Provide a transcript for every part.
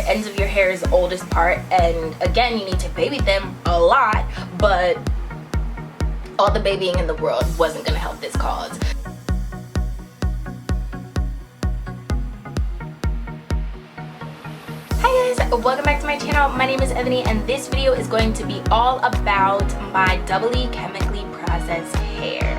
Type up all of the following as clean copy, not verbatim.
ends of your hair is the oldest part, and again, you need to baby them a lot, but all the babying in the world wasn't gonna help this cause. Hi guys, welcome back to my channel. My name is Evani, and this video is going to be all about my doubly chemically processed hair.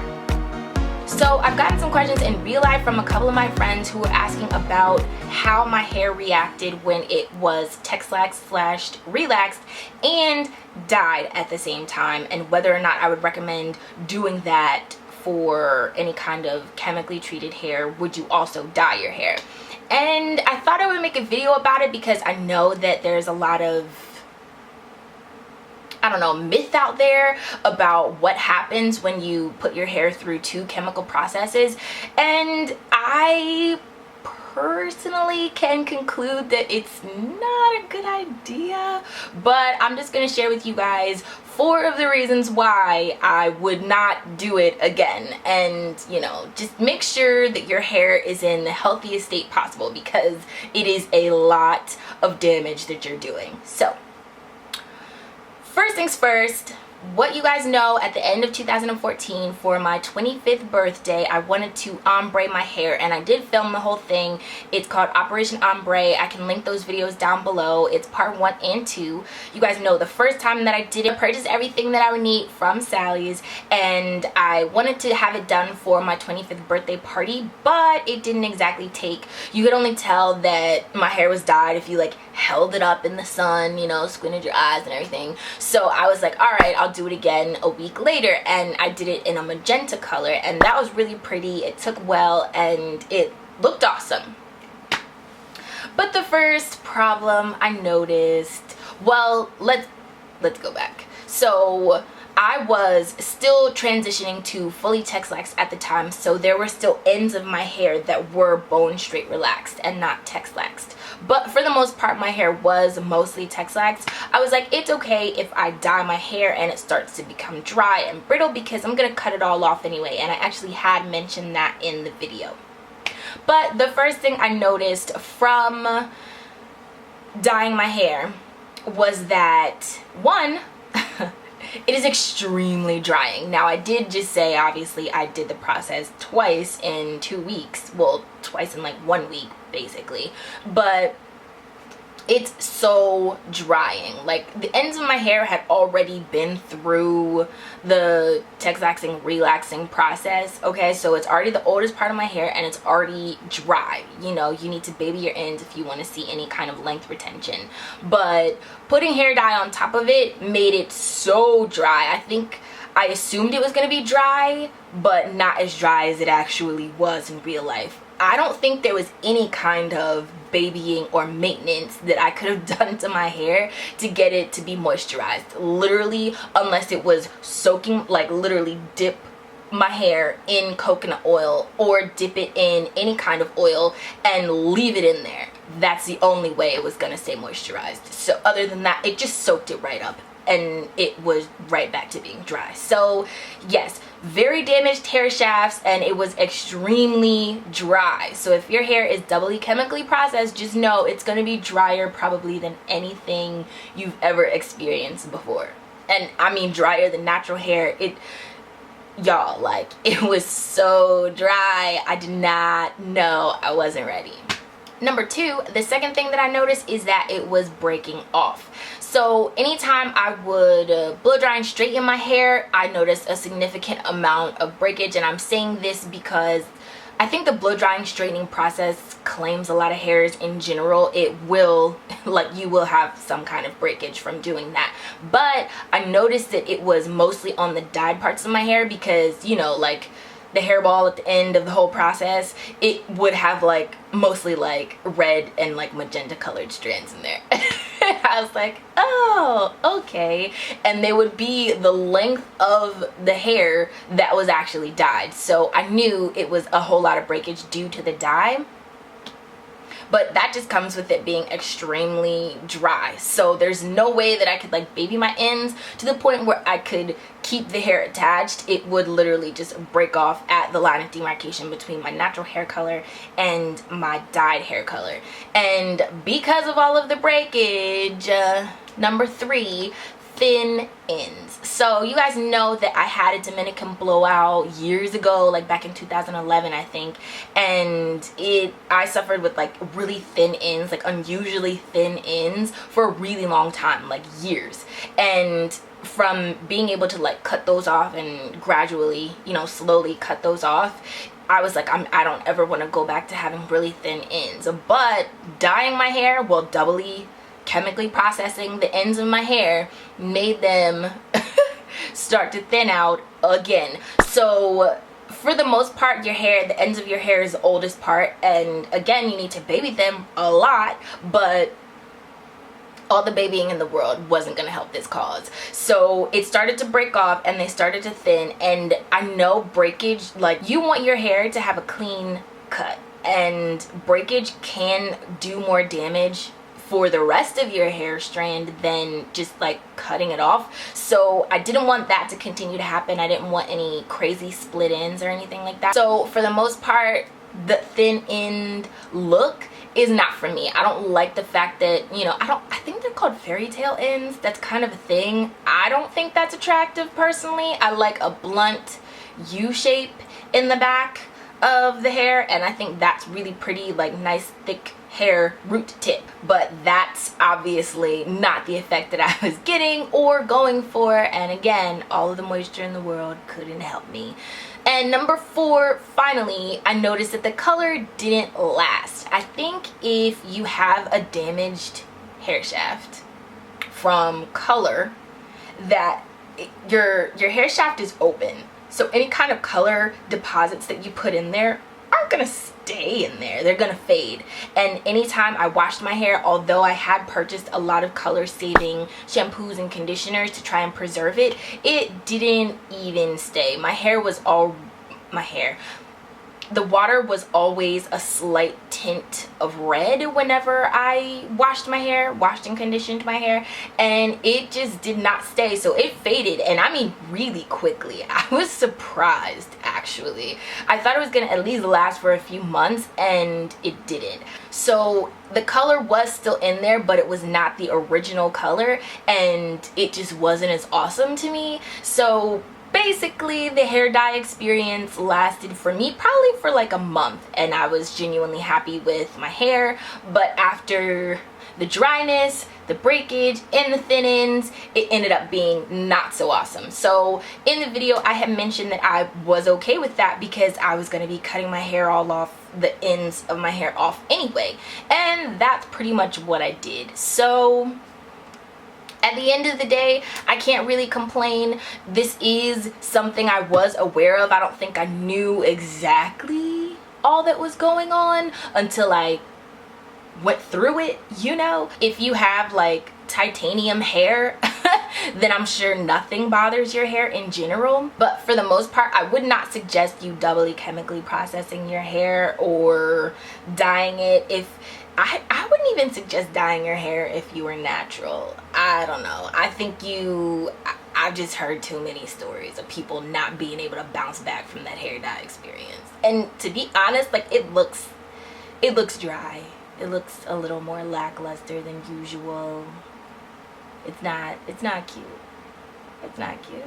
So I've gotten some questions in real life from a couple of my friends who were asking about how my hair reacted when it was Texlaxed / relaxed and dyed at the same time, and whether or not I would recommend doing that for any kind of chemically treated hair. Would you also dye your hair? And I thought I would make a video about it because I know that there's a lot of, I don't know, myth out there about what happens when you put your hair through 2 chemical processes, and I personally can conclude that it's not a good idea. But I'm just gonna share with you guys 4 of the reasons why I would not do it again, and you know, just make sure that your hair is in the healthiest state possible, because it is a lot of damage that you're doing. So first things first, what you guys know, at the end of 2014 for my 25th birthday, I wanted to ombre my hair, and I did film the whole thing. It's called Operation Ombre. I can link those videos down below. It's part 1 and 2. You guys know the first time that I did it, I purchased everything that I would need from Sally's, and I wanted to have it done for my 25th birthday party, but it didn't exactly take. You could only tell that my hair was dyed if you like held it up in the sun, you know, squinted your eyes and everything. So I was like, all right, I'll do it again a week later, and I did it in a magenta color, and that was really pretty. It took well and it looked awesome. But the first problem I noticed, well, let's go back. So I was still transitioning to fully Texlaxed at the time, so there were still ends of my hair that were bone straight relaxed and not Texlaxed. But for the most part, my hair was mostly Texlaxed. I was like, it's okay if I dye my hair and it starts to become dry and brittle, because I'm gonna cut it all off anyway, and I actually had mentioned that in the video. But the first thing I noticed from dyeing my hair was that, one, it is extremely drying. Now, I did just say, obviously, I did the process twice in 2 weeks. Well, twice in like 1 week, basically. But it's so drying. Like, the ends of my hair had already been through the Texlaxing relaxing process, okay? So it's already the oldest part of my hair, and it's already dry. You know, you need to baby your ends if you want to see any kind of length retention. But putting hair dye on top of it made it so dry. I think I assumed it was going to be dry, but not as dry as it actually was in real life. I don't think there was any kind of babying or maintenance that I could have done to my hair to get it to be moisturized. Literally, unless it was soaking, like literally dip my hair in coconut oil or dip it in any kind of oil and leave it in there. That's the only way it was gonna stay moisturized. So other than that, it just soaked it right up, and it was right back to being dry. So yes, very damaged hair shafts, and it was extremely dry. So if your hair is doubly chemically processed, just know it's going to be drier probably than anything you've ever experienced before. And I mean drier than natural hair. Y'all, like, it was so dry. I did not know. I wasn't ready. Number 2, the second thing that I noticed is that it was breaking off. So anytime I would blow dry and straighten my hair, I noticed a significant amount of breakage. And I'm saying this because I think the blow drying straightening process claims a lot of hairs in general. It will, like, you will have some kind of breakage from doing that. But I noticed that it was mostly on the dyed parts of my hair, because, you know, like the hairball at the end of the whole process, it would have like mostly like red and like magenta colored strands in there. I was like, oh, okay. And they would be the length of the hair that was actually dyed. So I knew it was a whole lot of breakage due to the dye. but that just comes with it being extremely dry. So there's no way that I could like baby my ends to the point where I could keep the hair attached. It would literally just break off at the line of demarcation between my natural hair color and my dyed hair color. And because of all of the breakage, number 3, thin ends. So you guys know that I had a Dominican blowout years ago, like back in 2011 I think, and I suffered with like really thin ends, like unusually thin ends for a really long time, like years. And from being able to like cut those off and gradually, you know, slowly cut those off, I was like, I don't ever want to go back to having really thin ends. But dyeing my hair, well, doubly chemically processing the ends of my hair, made them start to thin out again. So for the most part, your hair, the ends of your hair is the oldest part, and again, you need to baby them a lot, but all the babying in the world wasn't gonna help this cause. So it started to break off and they started to thin. And I know breakage, like, you want your hair to have a clean cut, and breakage can do more damage for the rest of your hair strand than just like cutting it off. So I didn't want that to continue to happen. I didn't want any crazy split ends or anything like that. So for the most part, the thin end look is not for me. I don't like the fact that, you know, I think they're called fairy tale ends. That's kind of a thing. I don't think that's attractive personally. I like a blunt U shape in the back of the hair, and I think that's really pretty, like nice thick hair root tip. But that's obviously not the effect that I was getting or going for, and again, all of the moisture in the world couldn't help me. And number 4, finally, I noticed that the color didn't last. I think if you have a damaged hair shaft from color, that your hair shaft is open, so any kind of color deposits that you put in there aren't gonna stay in there. They're gonna fade. And anytime I washed my hair, although I had purchased a lot of color saving shampoos and conditioners to try and preserve it, it didn't even stay. The water was always a slight tint of red whenever I washed and conditioned my hair, and it just did not stay. So it faded, and I mean really quickly. I was surprised, actually. I thought it was gonna at least last for a few months, and it didn't. So the color was still in there, but it was not the original color, and it just wasn't as awesome to me. So basically, the hair dye experience lasted for me probably for like a month, and I was genuinely happy with my hair. But after the dryness, the breakage, and the thin ends, it ended up being not so awesome. So in the video, I had mentioned that I was okay with that because I was going to be cutting my hair all off, the ends of my hair off anyway, and that's pretty much what I did. So at the end of the day, I can't really complain. This is something I was aware of. I don't think I knew exactly all that was going on until I went through it, you know? If you have like titanium hair, then I'm sure nothing bothers your hair in general. But for the most part, I would not suggest you doubly chemically processing your hair or dyeing it. I wouldn't even suggest dyeing your hair if you were natural. I don't know. I think I've just heard too many stories of people not being able to bounce back from that hair dye experience. And to be honest, like it looks dry. It looks a little more lackluster than usual. It's not cute. It's not cute.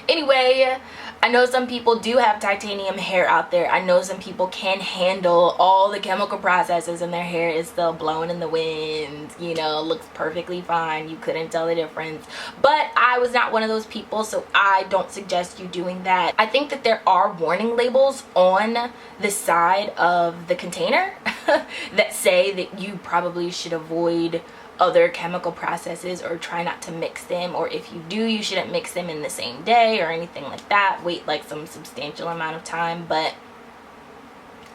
Anyway, I know some people do have titanium hair out there. I know some people can handle all the chemical processes and their hair is still blowing in the wind, you know, looks perfectly fine. You couldn't tell the difference. But I was not one of those people, so I don't suggest you doing that. I think that there are warning labels on the side of the container that say that you probably should avoid other chemical processes or try not to mix them, or if you do, you shouldn't mix them in the same day or anything like that. Wait like some substantial amount of time. But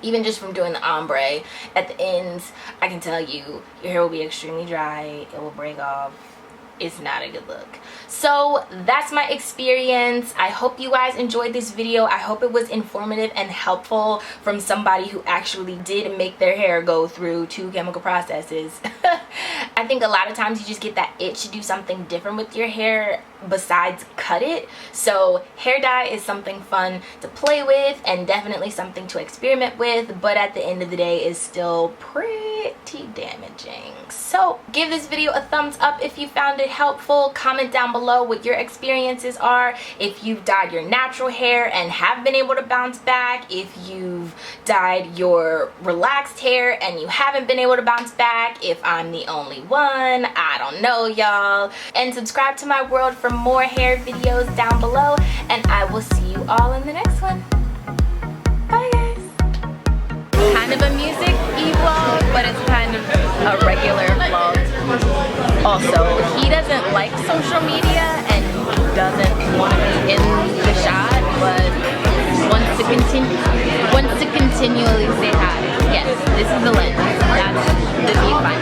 even just from doing the ombre at the ends, I can tell you your hair will be extremely dry, it will break off, it's not a good look. So that's my experience. I hope you guys enjoyed this video. I hope it was informative and helpful from somebody who actually did make their hair go through 2 chemical processes. I think a lot of times you just get that itch to do something different with your hair besides cut it. So hair dye is something fun to play with and definitely something to experiment with, but at the end of the day is still pretty damaging. So give this video a thumbs up if you found it helpful. Comment down below what your experiences are, if you've dyed your natural hair and have been able to bounce back, if you've dyed your relaxed hair and you haven't been able to bounce back, if I'm the only one, I don't know, y'all. And subscribe to my world for more hair videos down below, and I will see you all in the next one. Bye guys. Kind of a music eVlog, but it's kind of a regular vlog. Also, he doesn't like social media and doesn't want to be in the shot, but wants to continually say hi. Yes, this is the lens. That's the viewfinder.